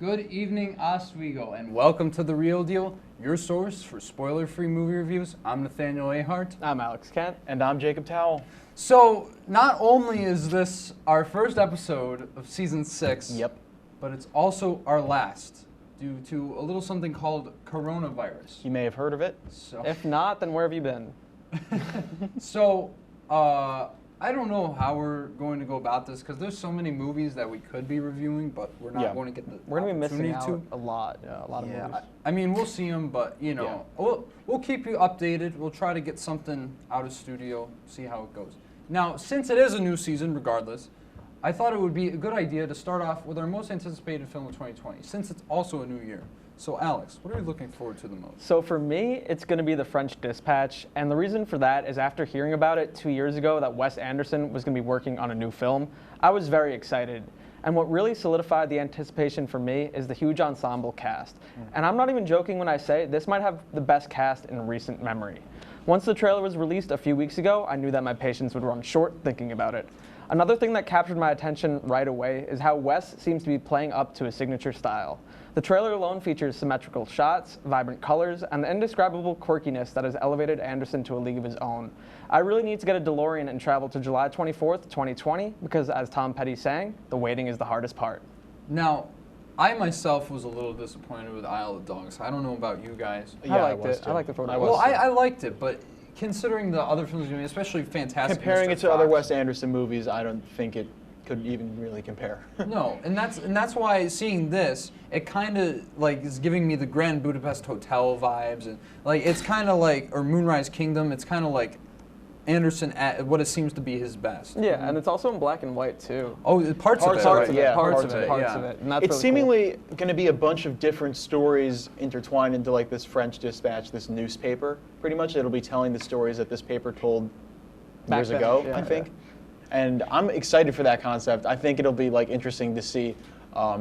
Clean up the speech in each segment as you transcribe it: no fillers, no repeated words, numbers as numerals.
Good evening, Oswego, and welcome to The Real Deal, your source for spoiler-free movie reviews. I'm Nathaniel Ahart. I'm Alex Kent. And I'm Jacob Towell. So, not only is this our first episode of Season 6, Yep. but it's also our last, due to a little something called coronavirus. You may have heard of it. So, If not, then where have you been? I don't know how we're going to go about this, because there's so many movies that we could be reviewing, but we're not going to get the We're going to be missing opportunity out a lot of movies. I mean, we'll see them, but, you know, we'll keep you updated. We'll try to get something out of studio, see how it goes. Now, since it is a new season, regardless, I thought it would be a good idea to start off with our most anticipated film of 2020, since it's also a new year. So, Alex, what are you looking forward to the most? So for me, it's going to be The French Dispatch, and the reason for that is after hearing about it 2 years ago that Wes Anderson was going to be working on a new film, I was very excited. And what really solidified the anticipation for me is the huge ensemble cast. And I'm not even joking when I say this might have the best cast in recent memory. Once the trailer was released a few weeks ago, I knew that my patience would run short thinking about it. Another thing that captured my attention right away is how Wes seems to be playing up to his signature style. The trailer alone features symmetrical shots, vibrant colors, and the indescribable quirkiness that has elevated Anderson to a league of his own. I really need to get a DeLorean and travel to July 24th, 2020, because as Tom Petty sang, the waiting is the hardest part. Now, I myself was a little disappointed with Isle of Dogs. I don't know about you guys. Yeah, I liked was it. too. I liked it for what it Well, was. I liked it, but considering the other films, especially Fantastic Comparing Mr. it to other Fox, Wes Anderson movies, I don't think it could even really compare. No, and that's why seeing this, it kind of like is giving me the Grand Budapest Hotel vibes, and like it's kind of like, or Moonrise Kingdom. It's kind of like Anderson at what it seems to be his best. Yeah, and it's also in black and white too. Oh, parts of it, Parts right? of it, yeah. Parts Parts of it, yeah. And that's It's really seemingly going to be a bunch of different stories intertwined into like this French Dispatch, this newspaper. Pretty much, it'll be telling the stories that this paper told Back years then, ago, yeah, I think. And I'm excited for that concept. I think it'll be like interesting to see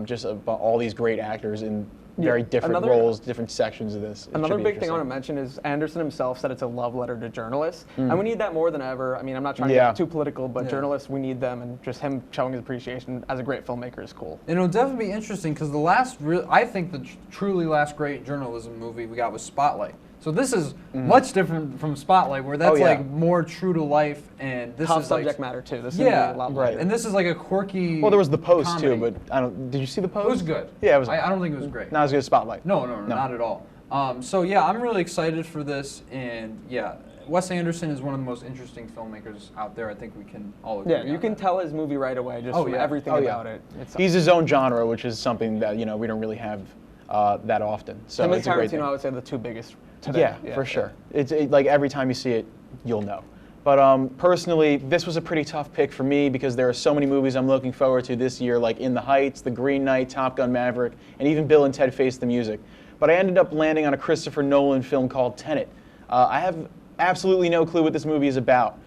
just about all these great actors in very different roles, different sections of this. Another big thing I want to mention is Anderson himself said it's a love letter to journalists, and we need that more than ever. I mean, I'm not trying to get too political, but journalists, we need them, and just him showing his appreciation as a great filmmaker is cool. And it'll definitely be interesting because I think the truly last great journalism movie we got was Spotlight. So this is much different from Spotlight, where that's like more true to life, and this Tough is subject like, matter too. This is gonna be a lot more. right. And this is like a quirky. Well, there was The Post comedy. too, but I don't. Did you see The Post? It was good. Yeah, it was. I don't think it was great. Not as good as Spotlight. No, not at all. So yeah, I'm really excited for this, and yeah, Wes Anderson is one of the most interesting filmmakers out there. I think we can all agree. Yeah, you can tell his movie right away just from everything about it. He's his own genre, which is something that we don't really have that often. So him and it's a great thing. Tarantino, I would say, the two biggest today. Yeah, for sure. It's like every time you see it, you'll know. But personally, this was a pretty tough pick for me because there are so many movies I'm looking forward to this year, like In the Heights, The Green Knight, Top Gun Maverick, and even Bill and Ted Face the Music. But I ended up landing on a Christopher Nolan film called Tennant. I have absolutely no clue what this movie is about,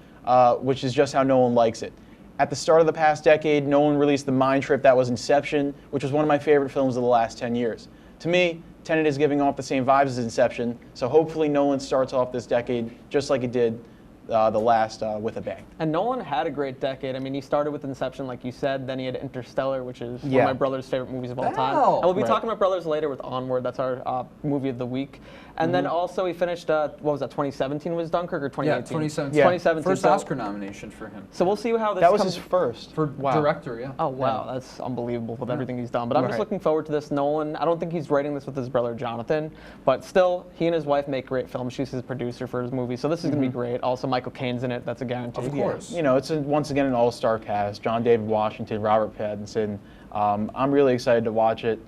which is just how Nolan likes it. At the start of the past decade, Nolan released the mind trip that was Inception, which was one of my favorite films of the last 10 years. To me, Tennant is giving off the same vibes as Inception, so hopefully Nolan starts off this decade just like he did the last with a bang. And Nolan had a great decade. I mean, he started with Inception, like you said, then he had Interstellar, which is one of my brother's favorite movies of all time. And we'll be talking about Brothers later with Onward. That's our movie of the week. And then also he finished, what was that, 2017 was Dunkirk, or 2018? Yeah, 2017. Yeah. 2017. First so, Oscar nomination for him. So we'll see how this That was comes. his first. For director, yeah. Oh, wow. That's unbelievable with everything he's done. But I'm just looking forward to this. Nolan, I don't think he's writing this with his brother Jonathan, but still, he and his wife make great films. She's his producer for his movie, so this is going to be great. Also, Michael Caine's in it. That's a guarantee. Of course. It's once again an all-star cast. John David Washington, Robert Pattinson. I'm really excited to watch it.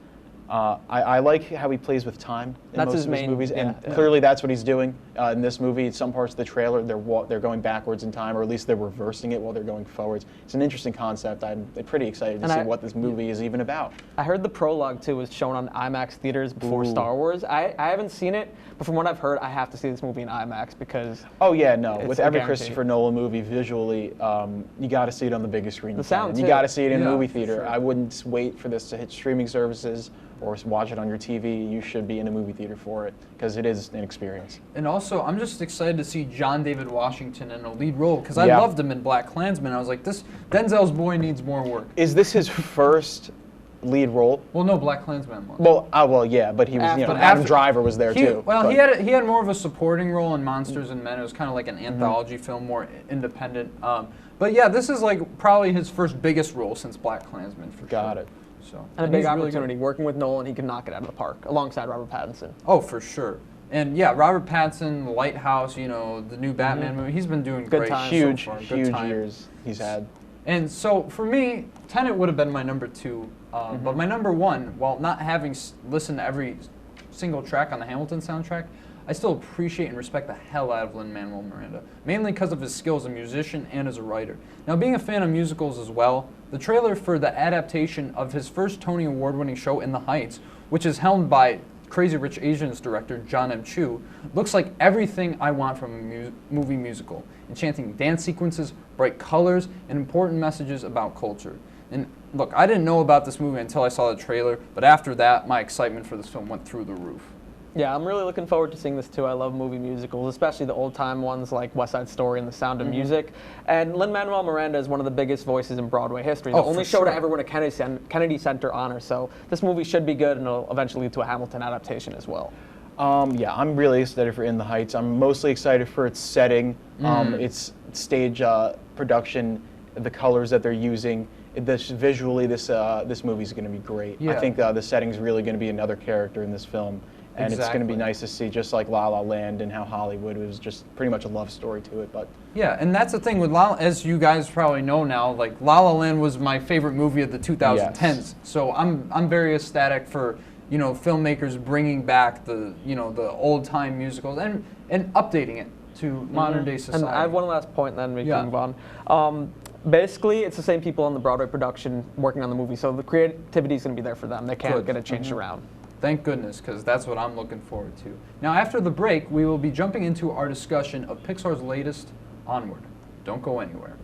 I like how he plays with time in That's most his of his main- movies, yeah, and clearly that's what he's doing in this movie. Some parts of the trailer, they're going backwards in time, or at least they're reversing it while they're going forwards. It's an interesting concept. I'm pretty excited to see what this movie is even about. I heard the prologue, too, was shown on IMAX theaters before Star Wars. I haven't seen it, but from what I've heard, I have to see this movie in IMAX because... Oh, yeah, no. It's With a every guarantee. Christopher Nolan movie, visually, you got to see it on the biggest screen. The sound, You too. got to see it in a Yeah, movie for theater. sure. I wouldn't wait for this to hit streaming services or watch it on your TV. You should be in a movie theater for it because it is an experience. And also, I'm just excited to see John David Washington in a lead role because I Yeah. loved him in Black Klansman. I was like, this Denzel's boy needs more work. Is this his first lead role. Well, no, Black Klansman was. Well, yeah, but he was, Adam Driver was there too. Well, he had more of a supporting role in Monsters and Men. It was kind of like an anthology film, more independent. But yeah, this is like probably his first biggest role since Black Klansman, for sure. Got it. So, and a big opportunity. Working with Nolan, he can knock it out of the park alongside Robert Pattinson. Oh, for sure. And yeah, Robert Pattinson, The Lighthouse, the new Batman movie, he's been doing good great. Time. Huge, so far. huge years he's had. And so for me, Tennant would have been my number 2. But my number 1, while not having listened to every single track on the Hamilton soundtrack, I still appreciate and respect the hell out of Lin-Manuel Miranda, mainly because of his skills as a musician and as a writer. Now, being a fan of musicals as well, the trailer for the adaptation of his first Tony Award-winning show, In the Heights, which is helmed by Crazy Rich Asians director John M. Chu, looks like everything I want from a movie musical. Enchanting dance sequences, bright colors, and important messages about culture. And look, I didn't know about this movie until I saw the trailer, but after that, my excitement for this film went through the roof. Yeah, I'm really looking forward to seeing this too. I love movie musicals, especially the old-time ones like West Side Story and The Sound of Music. And Lin-Manuel Miranda is one of the biggest voices in Broadway history. The only show to ever win a Kennedy Center honor. So this movie should be good, and it'll eventually lead to a Hamilton adaptation as well. Yeah, I'm really excited for In the Heights. I'm mostly excited for its setting, its stage production, the colors that they're using. Visually, this movie is going to be great. Yeah. I think the setting's really going to be another character in this film. And it's going to be nice to see, just like La La Land and how Hollywood was just pretty much a love story to it. But yeah, and that's the thing with as you guys probably know now, like La La Land was my favorite movie of the 2010s. Yes. So I'm very ecstatic for filmmakers bringing back the the old time musicals and updating it to modern day society. And I have one last point, then we can move on. Basically, it's the same people on the Broadway production working on the movie, so the creativity is going to be there for them. They can't get it changed around. Thank goodness, because that's what I'm looking forward to. Now, after the break, we will be jumping into our discussion of Pixar's latest, Onward. Don't go anywhere.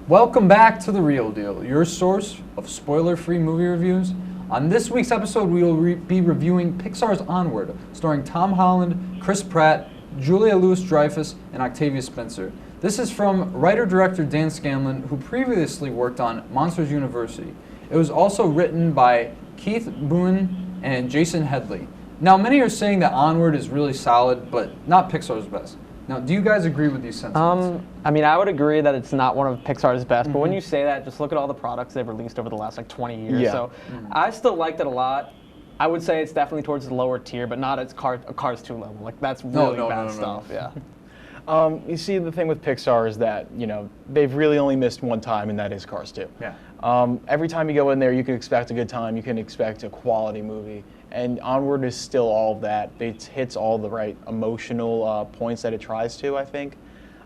Welcome back to The Real Deal, your source of spoiler-free movie reviews. On this week's episode, we will be reviewing Pixar's Onward, starring Tom Holland, Chris Pratt, Julia Louis-Dreyfus, and Octavia Spencer. This is from writer-director Dan Scanlon, who previously worked on Monsters University. It was also written by Keith Boone and Jason Headley. Now, many are saying that Onward is really solid, but not Pixar's best. Now, do you guys agree with these sentiments? I mean, I would agree that it's not one of Pixar's best, but when you say that, just look at all the products they've released over the last 20 years. Yeah. So I still liked it a lot. I would say it's definitely towards the lower tier, but not at Cars 2 level. Like, that's really bad stuff. Yeah. You see, the thing with Pixar is that they've really only missed one time, and that is Cars 2. Yeah. Every time you go in there, you can expect a good time. You can expect a quality movie, and Onward is still all of that. It hits all the right emotional points that it tries to. I think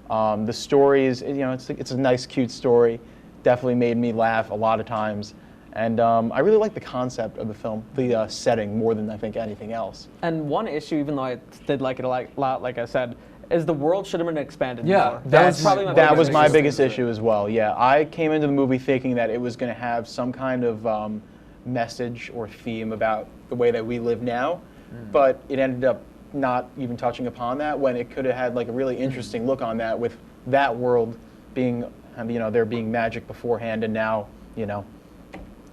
the story is, it's a nice, cute story. Definitely made me laugh a lot of times. And I really like the concept of the film, the setting, more than I think anything else. And one issue, even though I did like it a lot, like I said, is the world should have been expanded more. That was my biggest issue as well. Yeah, I came into the movie thinking that it was going to have some kind of message or theme about the way that we live now, but it ended up not even touching upon that, when it could have had like a really interesting look on that, with that world being, there being magic beforehand, and now,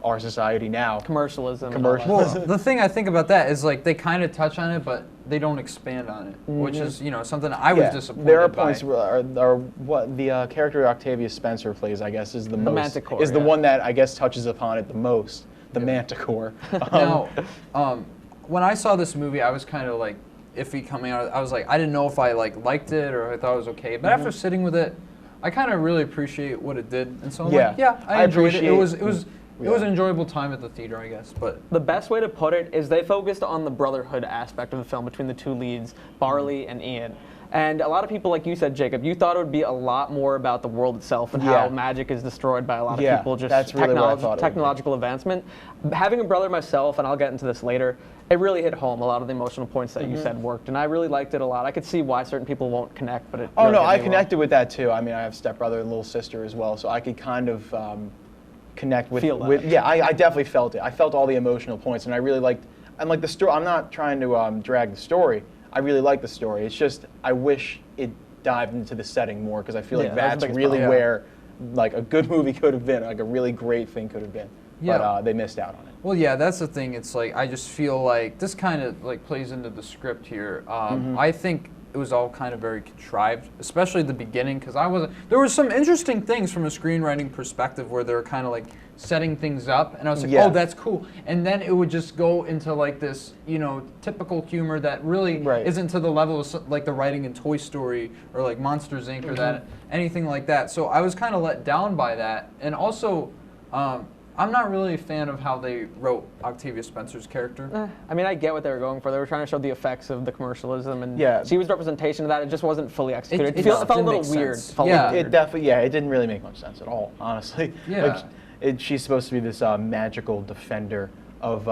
our society now. Commercialism. Well, the thing I think about that is like they kind of touch on it, but they don't expand on it, which is something I was disappointed by. There are points where what the character Octavia Spencer plays, I guess, is the Manticore, the one that I guess touches upon it the most. The Manticore. Now, when I saw this movie, I was kind of like iffy coming out. I was like, I didn't know if I liked it or I thought it was okay. But after sitting with it, I kind of really appreciate what it did, and so I'm I enjoyed it. It was an enjoyable time at the theater, I guess. But the best way to put it is they focused on the brotherhood aspect of the film between the two leads, Barley and Ian. And a lot of people, like you said, Jacob, you thought it would be a lot more about the world itself and how magic is destroyed by a lot of people, just that's really what I thought technological advancement. Having a brother myself, and I'll get into this later, it really hit home. A lot of the emotional points that you said worked, and I really liked it a lot. I could see why certain people won't connect, but it really I connected with that too. I mean, I have a stepbrother and little sister as well, so I could kind of connect with. I definitely felt it. I felt all the emotional points, and I really liked. And like the story, I'm not trying to drag the story. I really like the story. It's just I wish it dived into the setting more because I feel like that was the that's biggest really problem. where like a good movie could have been, like a really great thing could have been. Yeah. But they missed out on it. Well, yeah, that's the thing. It's like I just feel like this kind of like plays into the script here. I think it was all kind of very contrived, especially the beginning, because there was some interesting things from a screenwriting perspective where they were kind of like setting things up, and I was like, Yeah. oh, that's cool. And then it would just go into like this, typical humor that really Right. isn't to the level of like the writing in Toy Story or like Monsters Inc. or that anything like that. So I was kind of let down by that, and also. I'm not really a fan of how they wrote Octavia Spencer's character. I mean, I get what they were going for. They were trying to show the effects of the commercialism, and Yeah. she was representation of that. It just wasn't fully executed. It It felt a didn't little make weird. sense. It felt Yeah. a little It weird. definitely, it didn't really make much sense at all, honestly. Yeah. She's supposed to be this magical defender of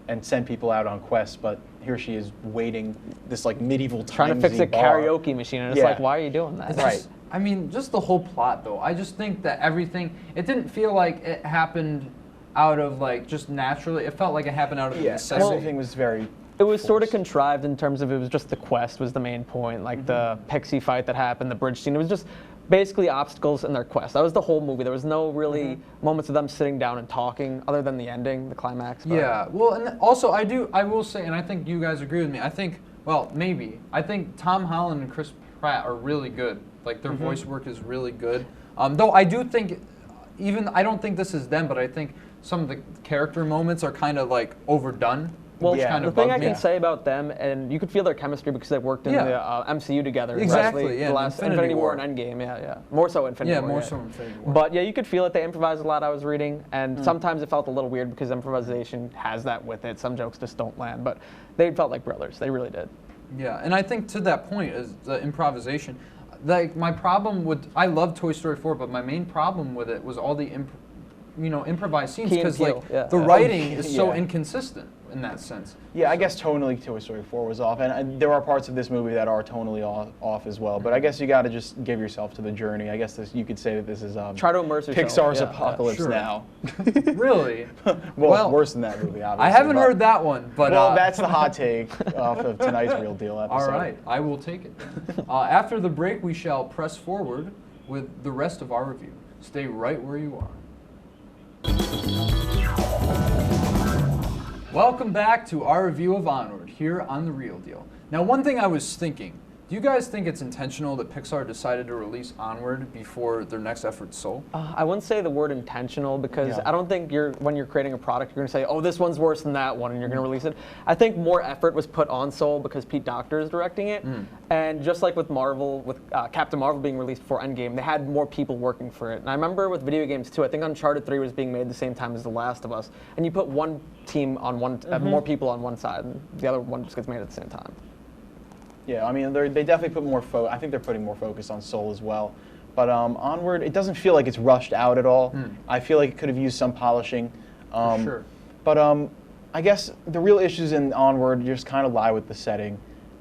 and send people out on quests, but here she is waiting this like medieval Trying to fix timesy a bar. karaoke machine, and it's Yeah. like, why are you doing that? It's just- I mean, just the whole plot, though. I just think that everything, it didn't feel like it happened out of like just naturally. It felt like it happened out of Yeah, necessity. everything was very. It was sort of forced. contrived in terms of it was just the quest was the main point, like the pixie fight that happened, the bridge scene. It was just basically obstacles in their quest. That was the whole movie. There was no really moments of them sitting down and talking, other than the ending, the climax. But Yeah. Well, and also I will say, and I think you guys agree with me. I think Tom Holland and Chris Pratt are really good. Like their voice work is really good. Though I do think, I don't think this is them, but I think some of the character moments are kind of like overdone. Well, which Yeah. kind the of thing bugged I me. can say about them, and you could feel their chemistry because they worked in Yeah. the MCU together. Exactly, especially yeah, the in last Infinity Infinity War War. and Endgame. Yeah. More so Infinity Yeah, War. more so Infinity War. But yeah, you could feel it. They improvised a lot. I was reading, and sometimes it felt a little weird because improvisation has that with it. Some jokes just don't land, but they felt like brothers. They really did. Yeah, and I think to that point is the improvisation. Like my problem with, I love Toy Story 4, but my main problem with it was all the improvised scenes, Key and because like Peele, yeah. the writing is so Yeah. inconsistent in that sense. Yeah, I guess tonally Toy Story 4 was off, and there are parts of this movie that are tonally off as well. But I guess you got to just give yourself to the journey. I guess you could say that this is Try to immerse yourself. Pixar's Yeah, Apocalypse sure. Now. Really? Well, worse than that movie, obviously. I haven't but- heard that one, but Well, that's the hot take off of tonight's Real Deal episode. all right. I will take it. After the break, we shall press forward with the rest of our review. Stay right where you are. Welcome back to our review of Onward here on The Real Deal. Now, one thing I was thinking, do you guys think it's intentional that Pixar decided to release Onward before their next effort, Soul? I wouldn't say the word intentional because Yeah. I don't think when you're creating a product, you're going to say, oh, this one's worse than that one, and you're going to release it. I think more effort was put on Soul because Pete Docter is directing it. And just like with Marvel, with Captain Marvel being released before Endgame, they had more people working for it. And I remember with video games too, I think Uncharted 3 was being made the same time as The Last of Us. And you put one team on more people on one side, and the other one just gets made at the same time. Yeah, I mean, they definitely put more focus. I think they're putting more focus on Soul as well. But Onward, it doesn't feel like it's rushed out at all. I feel like it could have used some polishing. For sure. But I guess the real issues in Onward just kind of lie with the setting,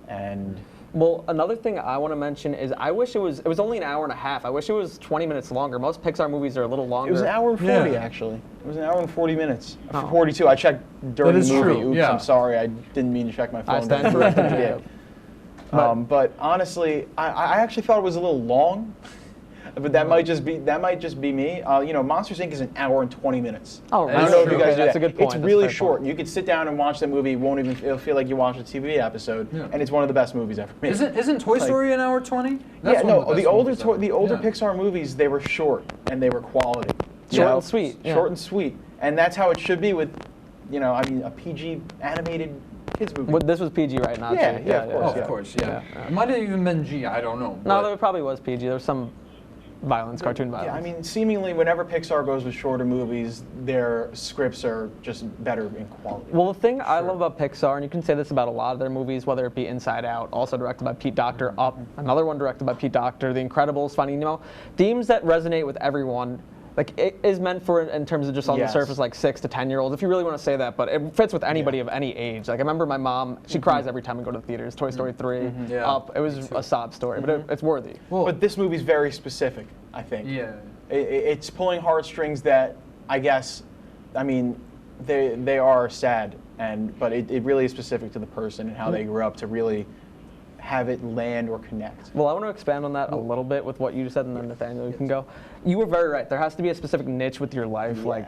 and Well, another thing I want to mention is I wish it was only an hour and a half. I wish it was 20 minutes longer. Most Pixar movies are a little longer. it was an hour and 40 Yeah. actually. It was an hour and 40 minutes. Oh. 42. I checked during That is the movie. true, Oops, yeah. I'm sorry. I didn't mean to check my phone. I stand during the corrected. movie. But honestly, I actually thought it was a little long. But that might just be me. Monsters Inc. is an hour and 20 minutes. Oh, I don't That's know if true. you guys do That's that. a good point. It's That's a really fair short. point. You could sit down and watch that movie. It'll feel like you watched a TV episode, Yeah. and it's one of the best movies ever made. Isn't Toy Like- Story an hour 20? Yeah, no. The older movies ever. Yeah. Pixar movies, they were short and they were quality. Short and sweet, yeah. Short and sweet, and that's how it should be with, a PG animated kids movie. Well, this was PG, right? Not Yeah, G. yeah, of Oh, course, of course, yeah. Yeah. It might have even been G. I don't know. No, but- there probably was PG. There was some violence, cartoon violence. Yeah, I mean, seemingly whenever Pixar goes with shorter movies, their scripts are just better in quality. Well, the thing I love about Pixar, and you can say this about a lot of their movies, whether it be Inside Out, also directed by Pete Docter, Up, another one directed by Pete Docter, The Incredibles, Finding Nemo, themes that resonate with everyone. Like, it is meant for, in terms of just on Yes. the surface, like 6 to 10-year-olds, if you really want to say that, but it fits with anybody of any age. Like, I remember my mom, she cries every time we go to the theaters. Toy Story 3, Yeah, Up, it was a sob story, but it's worthy. Well, But this movie's very specific, I think. yeah. It's pulling heartstrings that, I guess, I mean, they are sad, but it really is specific to the person and how they grew up to really have it land or connect. Well, I want to expand on that a little bit with what you just said, and then Nathaniel, you can go. You were very right. There has to be a specific niche with your life, like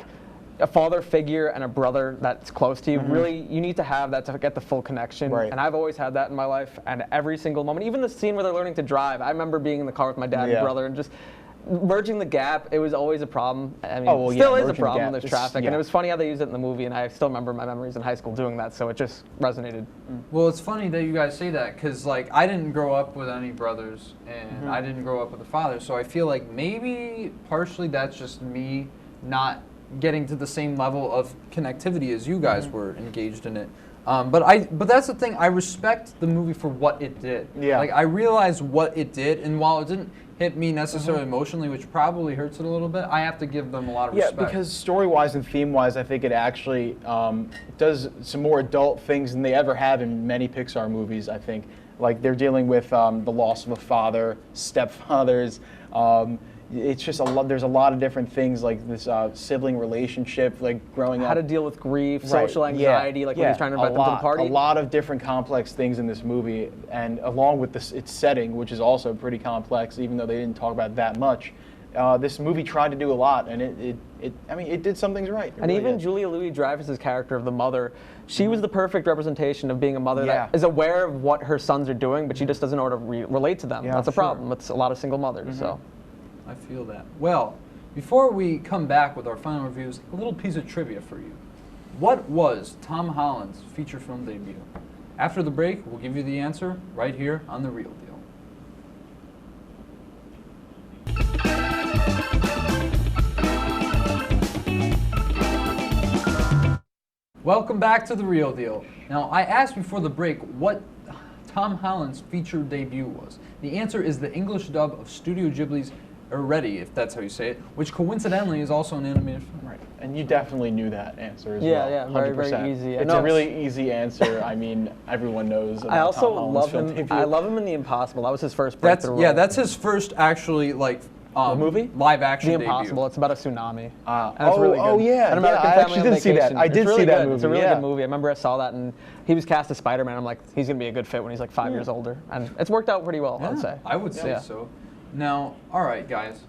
a father figure and a brother that's close to you. Really, you need to have that to get the full connection. Right. And I've always had that in my life, and every single moment, even the scene where they're learning to drive, I remember being in the car with my dad and brother and just merging the gap. It was always a problem. I mean, still is a problem when there's traffic. And it was funny how they used it in the movie, and I still remember my memories in high school doing that, so it just resonated. Well, it's funny that you guys say that, because like I didn't grow up with any brothers, and I didn't grow up with a father, so I feel like maybe partially that's just me not getting to the same level of connectivity as you guys were engaged in it. But that's the thing. I respect the movie for what it did. Yeah. Like I realized what it did, and while it didn't hit me necessarily emotionally, which probably hurts it a little bit, I have to give them a lot of respect. Yeah, because story-wise and theme-wise, I think it actually does some more adult things than they ever have in many Pixar movies, I think. Like, they're dealing with the loss of a father, stepfathers. It's just there's a lot of different things, like this sibling relationship, like growing up. How to deal with grief, social anxiety, like when he's trying to invite them to the party. A lot of different complex things in this movie, and along with its setting, which is also pretty complex, even though they didn't talk about that much. This movie tried to do a lot, and it did some things right. And even Julia Louis-Dreyfus' character of the mother, she was the perfect representation of being a mother that is aware of what her sons are doing, but she just doesn't know how to relate to them. That's a problem. It's a lot of single mothers. So. I feel that. Well, before we come back with our final reviews, a little piece of trivia for you. What was Tom Holland's feature film debut? After the break, we'll give you the answer right here on The Real Deal. Welcome back to The Real Deal. Now, I asked before the break what Tom Holland's feature debut was. The answer is the English dub of Studio Ghibli's Already, if that's how you say it, which coincidentally is also an animated film. Right, and you definitely knew that answer as well. Yeah, very, very easy. It's a really easy answer. I mean, everyone knows. I also love him. Debut. I love him in The Impossible. That was his first breakthrough role. Yeah, that's his first actually movie? Live action The Impossible. It's about a tsunami. And it's really good. Oh yeah, An American I Family actually on did see that. Vacation. I did see that movie. It's a really good movie. I remember I saw that, and he was cast as Spider-Man. I'm like, he's gonna be a good fit when he's like 5 years older, and it's worked out pretty well. I would say. I would say so. Now, all right, guys.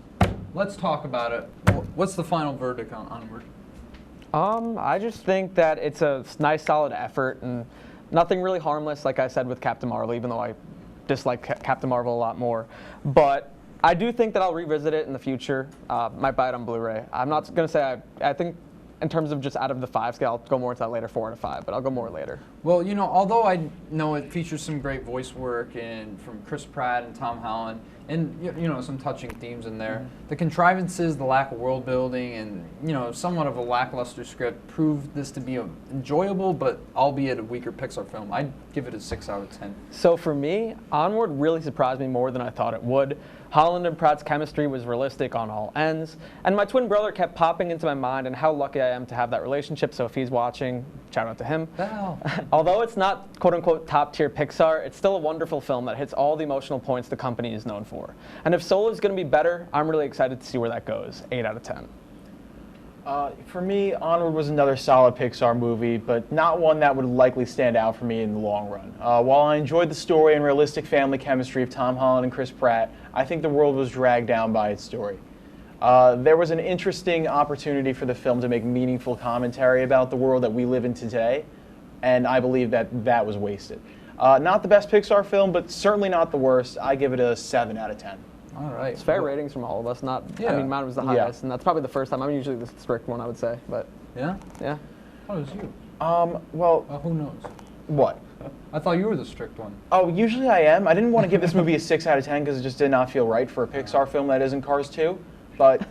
Let's talk about it. What's the final verdict on Onward? I just think that it's a nice, solid effort, and nothing really harmless, like I said with Captain Marvel, even though I dislike Captain Marvel a lot more. But I do think that I'll revisit it in the future. Might buy it on Blu-ray. I'm not going to say I think in terms of just out of the 5 scale, I'll go more into that later, 4 out of 5, but I'll go more later. Well, you know, although I know it features some great voice work and from Chris Pratt and Tom Holland, and you know, some touching themes in there, the contrivances, the lack of world building, and you know, somewhat of a lackluster script proved this to be an enjoyable, but albeit a weaker Pixar film. I'd give it a 6 out of 10. So for me, Onward really surprised me more than I thought it would. Holland and Pratt's chemistry was realistic on all ends, and my twin brother kept popping into my mind and how lucky I am to have that relationship, so if he's watching, shout out to him. Although it's not quote-unquote top-tier Pixar, it's still a wonderful film that hits all the emotional points the company is known for. And if Soul is going to be better, I'm really excited to see where that goes. 8 out of 10. For me, Onward was another solid Pixar movie, but not one that would likely stand out for me in the long run. While I enjoyed the story and realistic family chemistry of Tom Holland and Chris Pratt, I think the world was dragged down by its story. There was an interesting opportunity for the film to make meaningful commentary about the world that we live in today, and I believe that was wasted. Not the best Pixar film, but certainly not the worst. I give it a 7 out of 10. All right. It's fair ratings from all of us. I mean, mine was the highest, and that's probably the first time. I'm usually the strict one, I would say. But yeah? Yeah. How is you? Well... who knows? What? I thought you were the strict one. Oh, usually I am. I didn't want to give this movie a 6 out of 10 because it just did not feel right for a Pixar film that isn't Cars 2. But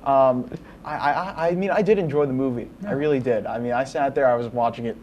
I mean, I did enjoy the movie. Yeah. I really did. I mean, I sat there, I was watching it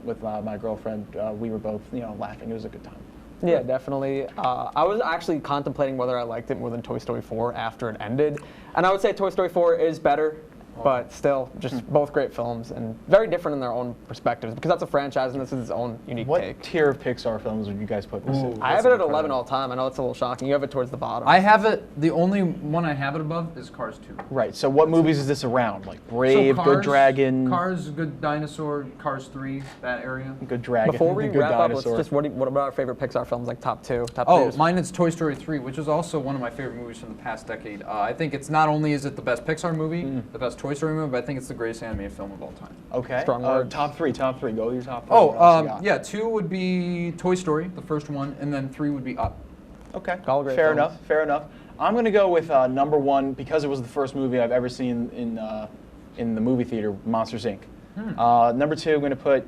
with my girlfriend. We were both, laughing. It was a good time. Yeah, definitely. I was actually contemplating whether I liked it more than Toy Story 4 after it ended. And I would say Toy Story 4 is better but still, just both great films and very different in their own perspectives because that's a franchise and this is its own unique What take. tier of Pixar films would you guys put this in? I have it at 11 all time. I know it's a little shocking. You have it towards the bottom. I have it. The only one I have it above is Cars 2. Right. So what movies is this around? Like Brave, So Good Dragon, Cars, Good Dinosaur, Cars 3, that area. Good Dragon, Before we Good wrap up, let's Dinosaur. just what about our favorite Pixar films, like top two? Oh, mine is Toy Story 3, which is also one of my favorite movies from the past decade. I think it's not only is it the best Pixar movie, the best Toy Story movie, but I think it's the greatest animated film of all time. Okay. Strong word. Top three. Go with your top three. Oh, What else you got? yeah, 2 would be Toy Story, the first one, and then 3 would be Up. Okay. All great Fair films. enough. Fair enough. I'm gonna go with number 1 because it was the first movie I've ever seen in the movie theater, Monsters Inc. Number 2, I'm gonna put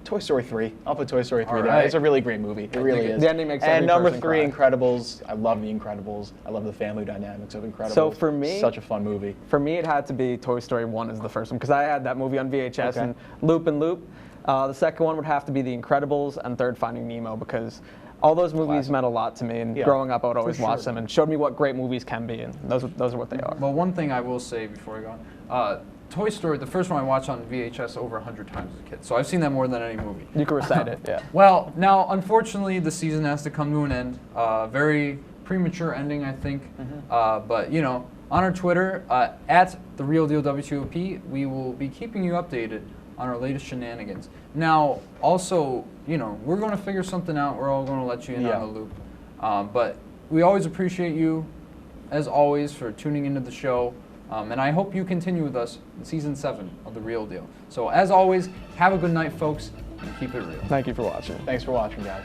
Toy Story 3. I'll put Toy Story 3 All there. right. It's a really great movie. It really is. The ending makes And every number person 3, cry. Incredibles. I love The Incredibles. I love the family dynamics of Incredibles. So for me- such a fun movie. For me, it had to be Toy Story 1 as the first one because I had that movie on VHS Okay. and loop and loop. The second one would have to be The Incredibles and third Finding Nemo because all those movies Classic. meant a lot to me and Yeah, growing up I would always for watch sure. them and showed me what great movies can be and those are what they are. Well, one thing I will say before I go on, Toy Story, the first one I watched on VHS over 100 times as a kid, so I've seen that more than any movie. You can recite it, yeah. Well, now, unfortunately, the season has to come to an end. Very premature ending, I think. But, you know, on our Twitter, at TheRealDealWTOP, we will be keeping you updated on our latest shenanigans. Now, also, you know, we're going to figure something out. We're all going to let you in Yeah. on the loop. But we always appreciate you, as always, for tuning into the show. And I hope you continue with us in Season 7 of The Real Deal. So, as always, have a good night, folks, and keep it real. Thank you for watching. Thanks for watching, guys.